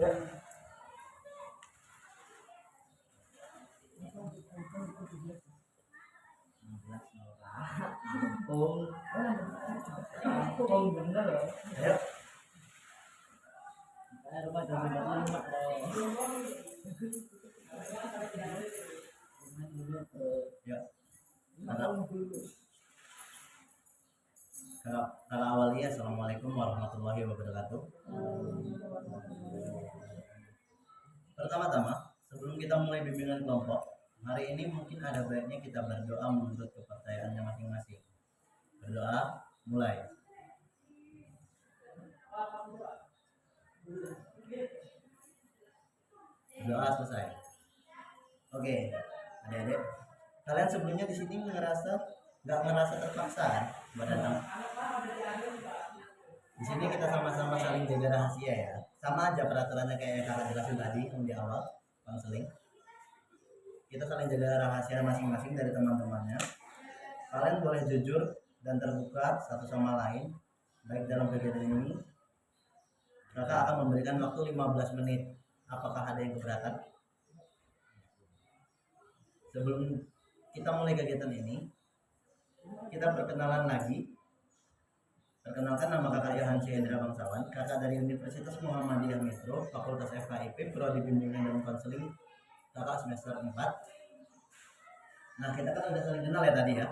bener ya. Ayo. Rumah jangan ya. Kalau awalnya assalamualaikum warahmatullahi wabarakatuh. Pertama-tama, sebelum kita mulai bimbingan kelompok, hari ini mungkin ada baiknya kita berdoa menurut kepercayaannya masing-masing. Berdoa, mulai. Doa selesai. Oke, adik-adik, kalian sebelumnya di sini nggak ngerasa terpaksa berdatang? Di sini kita sama-sama saling jaga rahasia ya. Sama aja peraturannya kayak kakak jelasin tadi yang di awal konseling. Kita saling jaga rahasia masing-masing dari teman-temannya. Kalian boleh jujur dan terbuka satu sama lain, baik dalam kegiatan ini. Kakak akan memberikan waktu 15 menit. Apakah ada yang keberatan? Sebelum kita mulai kegiatan ini, kita perkenalan lagi. Perkenalkan, nama kakak Yohan Hendra Bangsawan, kakak dari Universitas Muhammadiyah Metro, Fakultas FKIP, Prodi Bimbingan dan Konseling, kakak semester 4. Nah, kita kan udah saling kenal ya tadi ya.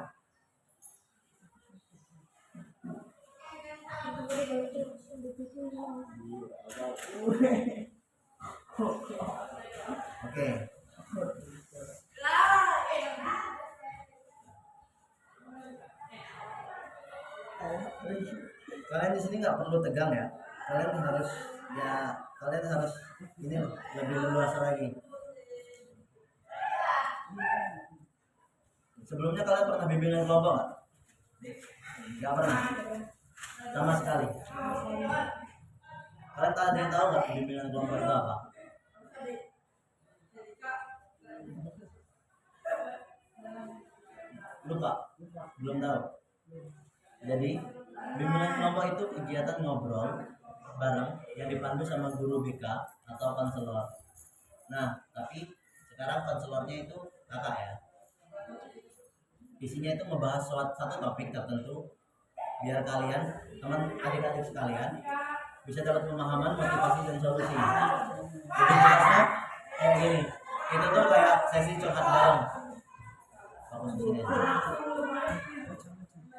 Oke. Kalian di sini nggak perlu tegang ya. Kalian harus ini lebih leluasa lagi. Sebelumnya kalian pernah bimbingan kelompok nggak? Nggak pernah. Sama sekali. Kalian ada yang tahu nggak bimbingan kelompok itu apa? Lupa? Belum tahu? Jadi bimbingan kelompok itu kegiatan ngobrol bareng yang dipandu sama guru BK atau konselor. Nah, tapi sekarang konselornya itu kakak ya. Isinya itu membahas satu topik tertentu biar kalian, teman adik-adik sekalian, bisa dapat pemahaman, motivasi dan solusi. Jadi jelasnya kayak gini. Itu tuh kayak sesi curhat bareng. Fokus di sini aja.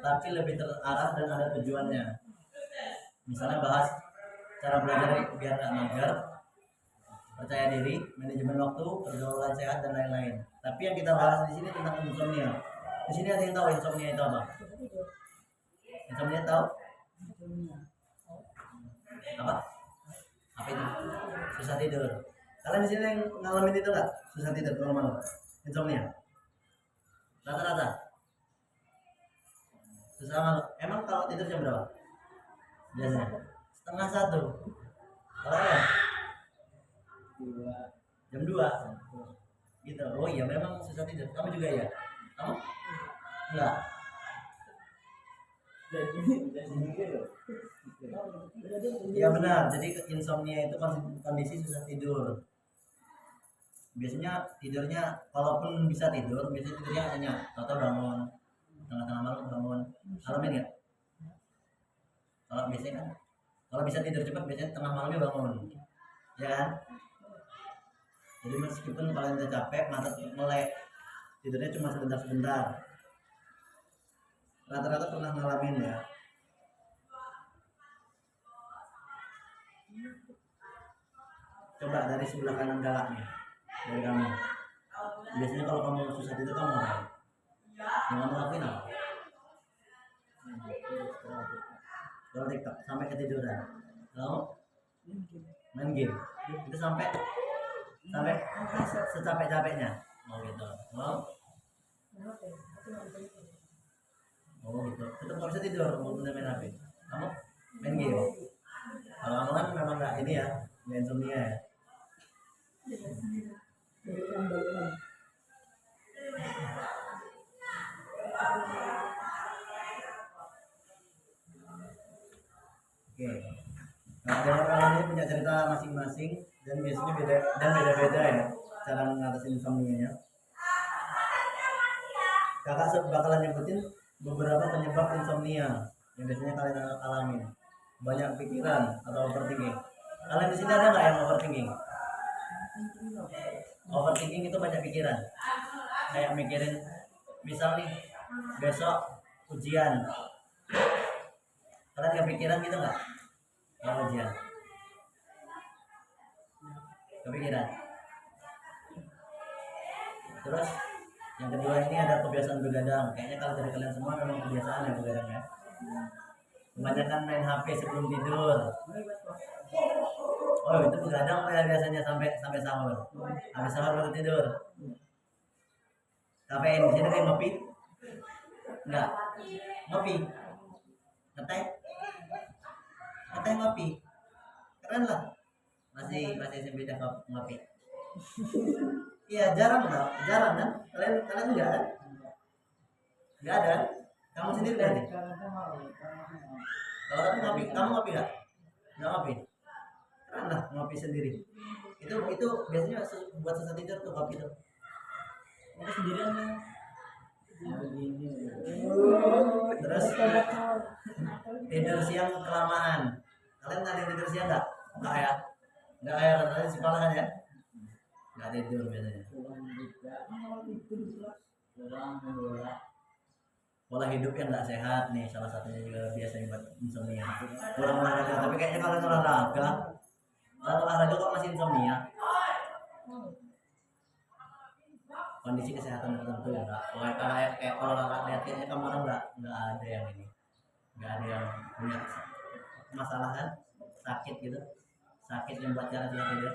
Tapi lebih terarah dan ada tujuannya. Misalnya bahas cara belajar biar gak mager, percaya diri, manajemen waktu, pergaulan sehat dan lain-lain. Tapi yang kita bahas di sini tentang insomnia. Di sini ada yang tahu insomnia itu apa? Insomnia tahu? Apa? Apa itu? Susah tidur. Kalian di sini yang ngalamin itu nggak? Susah tidur kalau malam? Insomnia? Rata-rata? Susah malam. Emang kalau tidur jam berapa? Biasanya? 1:30. Kalau ya? Jam 2. Gitu. Oh iya, memang susah tidur. Kamu juga ya? Kamu? Enggak. Ya benar. Jadi insomnia itu kondisi susah tidur. Biasanya tidurnya, kalaupun bisa tidur, biasanya tidurnya hanya atau bangun tengah-tengah malam, bangun ngalamin ya. Kalau biasanya kan, kalau bisa tidur cepat biasanya tengah malamnya bangun, ya kan? Jadi meskipun kalian udah capek, mata melek, tidurnya cuma sebentar-sebentar. Rata-rata pernah ngalamin ya. Coba dari sebelah kanan galaknya, dari kamu. Biasanya kalau kamu susah tidur kamu ngapain? Yang kamu lakuin apa? Kalau TikTok sampai ketiduran. Lalu main game. Itu sampai secapek-capeknya. Oh gitu. Oh gitu. Tetap nggak bisa tidur walaupun main HP. Kamu main game. Kalau kamu kan memang nggak ini ya, nggak insomnia ya. Oke. Nah, dan kalian ini punya cerita masing-masing dan biasanya beda-beda ya cara ngatasin insomnia-nya. Kakak bakalan nyebutin beberapa penyebab insomnia yang biasanya kalian alami. Banyak pikiran atau overthinking. Kalian di sini ada nggak yang overthinking? Overthinking itu banyak pikiran. Kayak mikirin, misal nih besok ujian. Kalian kepikiran gitu nggak? Yang ujian? Kepikiran. Terus yang kedua ini ada kebiasaan begadang. Kayaknya kalau dari kalian semua memang kebiasaan ya begadang ya. Kebanyakan main HP sebelum tidur. Oh itu begadang ya biasanya sampai sampai sahur. Habis sahur baru tidur. Kafein di sini kayak ngopi? Enggak. Ngopi. Ngeteh. Ngeteh ngopi. Keren lah. Masih SMP dah ngopi. Iya jarang kan? Kalian enggak kan? Enggak ada. Kamu sendiri berarti? Kalau kamu ngopi nggak? Nggak ngopi. Keren lah ngopi sendiri. Itu biasanya buat susah tidur tuh kopi tuh. Ngopi sendirian ya. Terus tidur siang kelamaan. Kalian ada yang tidur siang nggak? Nggak ya? Nggak kayak katanya sekolah kan ya? Nggak tidur biasanya. Pola hidup yang nggak sehat nih salah satunya juga biasanya buat insomnia. Kurang olahraga, tapi kayaknya kalau olahraga kok masih insomnia. Kondisi kesehatan tertentu ya nggak. Kayak olahraga lihat kayaknya kamu orang nggak ada yang ini, nggak ada yang punya masalah kan, sakit gitu, sakit yang buat jalan tidur.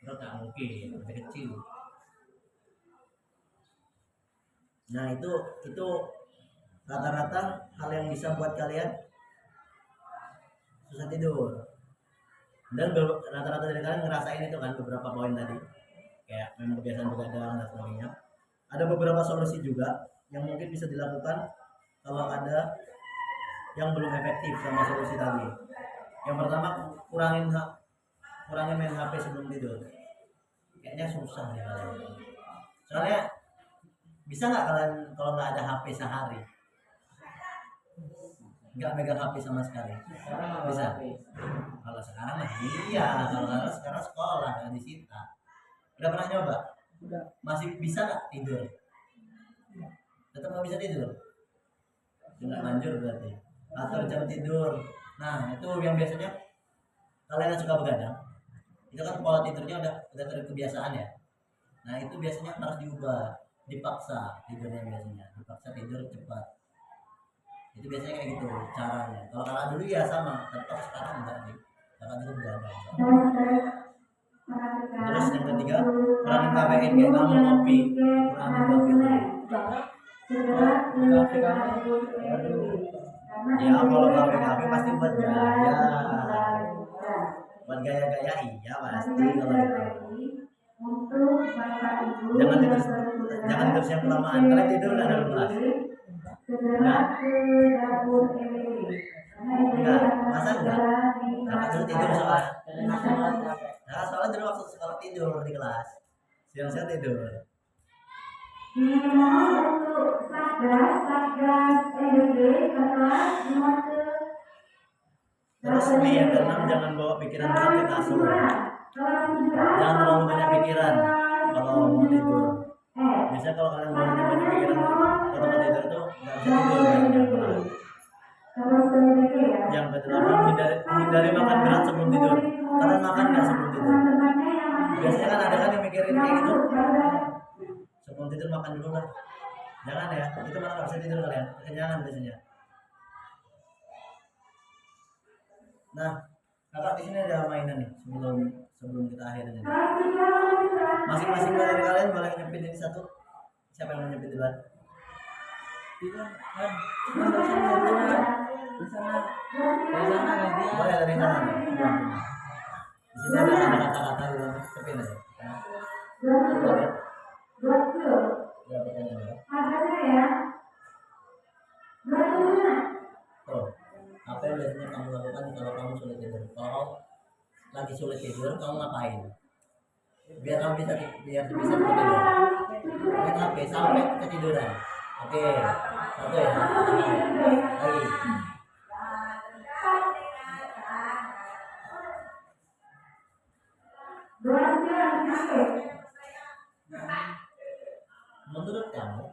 Terus nggak mungkin masih kecil. Nah itu rata-rata hal yang bisa buat kalian susah tidur. Dan rata-rata dari kalian ngerasain itu kan beberapa poin tadi, kayak memang kebiasaan begadang dan sebagainya. Ada beberapa solusi juga yang mungkin bisa dilakukan kalau ada yang belum efektif sama solusi tadi. Yang pertama kurangin main HP sebelum tidur. Kayaknya susah ya kalian. Soalnya bisa nggak kalian kalau nggak ada HP sehari? Nggak megang HP sama sekali. Bisa. Kalau sekarang mah iya, kalau sekarang sekolah nggak disita. Udah pernah nyoba? Udah. Masih bisa nggak tidur? Tetap nggak bisa tidur? Nggak lanjut berarti. Atur jam tidur. Nah itu yang biasanya kalian yang suka begadang, itu kan pola tidurnya udah terkebiasaan ya. Nah itu biasanya harus diubah, dipaksa tidurnya biasanya, dipaksa tidur cepat. Itu biasanya kayak gitu caranya. Kalau kakak dulu ya sama, tapi kalau sekarang enggak nih. Kakak dulu begadang. Terus yang ketiga, kurangin kafein kayak kamu ngopi, kurangin kopi dulu. Ya kalau kafe pasti buat gaya, buat gaya-gaya iya pasti kalau itu. Jangan tidur siang kelamaan. Kalian tidur nggak dalam kelas? Enggak, masa enggak? Kakak dulu tidur soalnya. Nah, soalnya dulu waktu sekolah tidur di kelas. Siang-siang tidur. Terus nih yang keenam, jangan bawa pikiran berat ke kasur. Jangan terlalu banyak pikiran kalau mau tidur. Biasanya kalau kalian bawa banyak pikiran ke tempat tidur tuh nggak bisa tidur biasanya. Yang kedelapan, hindari makan berat sebelum tidur. Kalian makan nggak sebelum tidur? Biasanya kan ada kan yang mikirin kayak gitu. Sebelum tidur makan dulu lah. Jangan ya, itu malah nggak bisa tidur kalian. Kekenyangan biasanya. Nah, kakak di sini ada mainan nih sebelum kita akhirin ini. Masing-masing dari kalian boleh nyepin ini satu. Siapa yang mau nyepin duluan? Boleh dari sana. Di sini ada kata-kata yang nyepin aja. Ya, pakai aja. Oh, apa yang biasanya kamu lakukan lagi sulit tidur, kamu ngapain? Biar kamu bisa cepat tidur. Main HP sampai ketiduran. Oke, satu ya. Lagi. Menurut kamu,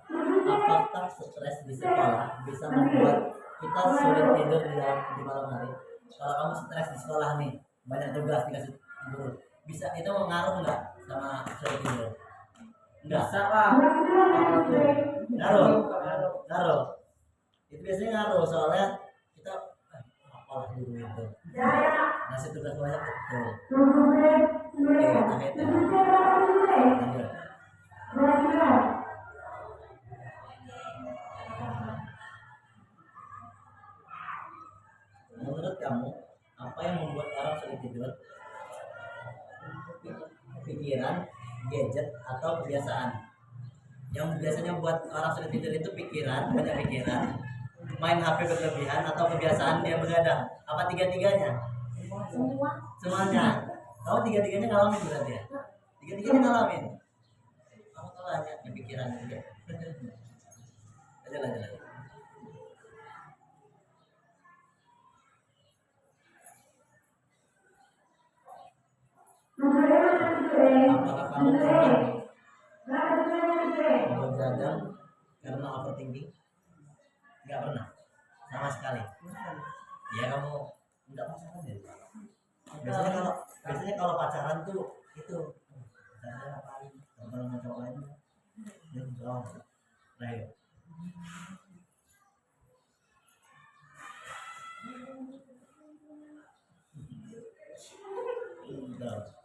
apakah stres di sekolah bisa membuat kita sulit tidur di malam hari? Kalau kamu stres di sekolah nih, banyak tugas dikasih guru, bisa itu mengaruh nggak sama sulit tidur? Enggak. Bisa lah. Ngaruh. Ngaruh. Itu biasanya ngaruh soalnya kita apalah guru itu. Ngasih tugas banyak betul. Oke, nah itu. Lanjut. Menurut kamu, apa yang membuat orang sulit tidur? Pikiran, gadget, atau kebiasaan? Yang biasanya buat orang sulit tidur itu pikiran, banyak pikiran, main HP berlebihan, atau kebiasaan dia begadang. Apa tiga-tiganya? Semuanya. Kamu tiga-tiganya ngalamin berarti ya? Tiga-tiganya ngalamin. Kamu tuh banyak di pikiran juga. Lanjut. Apakah kamu pernah begadang karena overthinking? Nggak pernah, sama sekali. Ya kamu nggak pacaran ya? Biasanya kalau pacaran tuh itu pacaran ngapain? Kalau mau cowok lain, ya oh, nah yuk.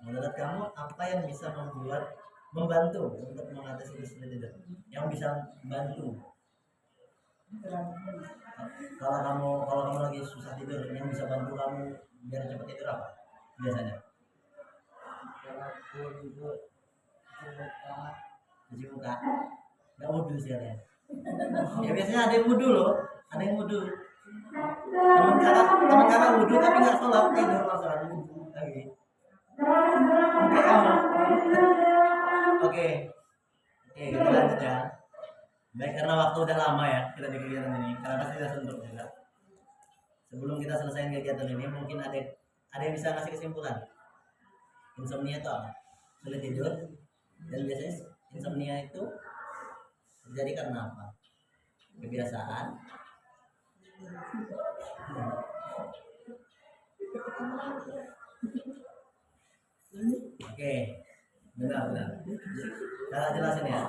Menurut kamu apa yang bisa membantu untuk mengatasi sulit tidur? Yang bisa membantu kalau kamu lagi susah tidur, yang bisa bantu kamu biar cepat tidur apa biasanya? Cuci muka. Nggak wudhu sih ya. Ya biasanya ada yang wudhu loh, ada yang wudhu. Teman kakak wudhu tapi nggak sholat, tidur langsung wudhu lagi. Oke kamu. Oke, kita lanjut ya. Baik, karena waktu udah lama ya kita di kegiatan ini, karena pasti sudah suntuk juga. Sebelum kita selesai kegiatan ini, mungkin ada yang bisa ngasih kesimpulan. Insomnia itu apa? Sulit tidur. Dan biasanya insomnia itu terjadi karena apa? Kebiasaan. Oke, benar. Cara jelasin ya.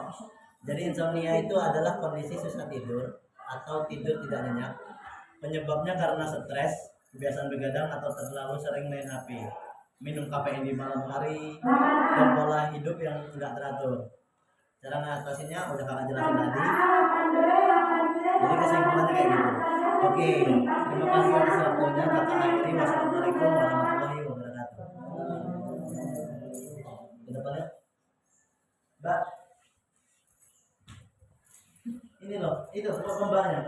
Jadi insomnia itu adalah kondisi susah tidur atau tidur tidak nyenyak. Penyebabnya karena stres, kebiasaan begadang, atau terlalu sering main HP, minum kafein di malam hari, dan pola hidup yang tidak teratur. Cara mengatasinya udah kakak jelasin tadi. Jadi kesimpulannya kayak gitu. Oke, terima kasih atas waktunya. Kakak akhiri. Wassalamualaikum warahmatullahi wabarakatuh. Di depannya, Mbak. Ini loh, itu kembangnya.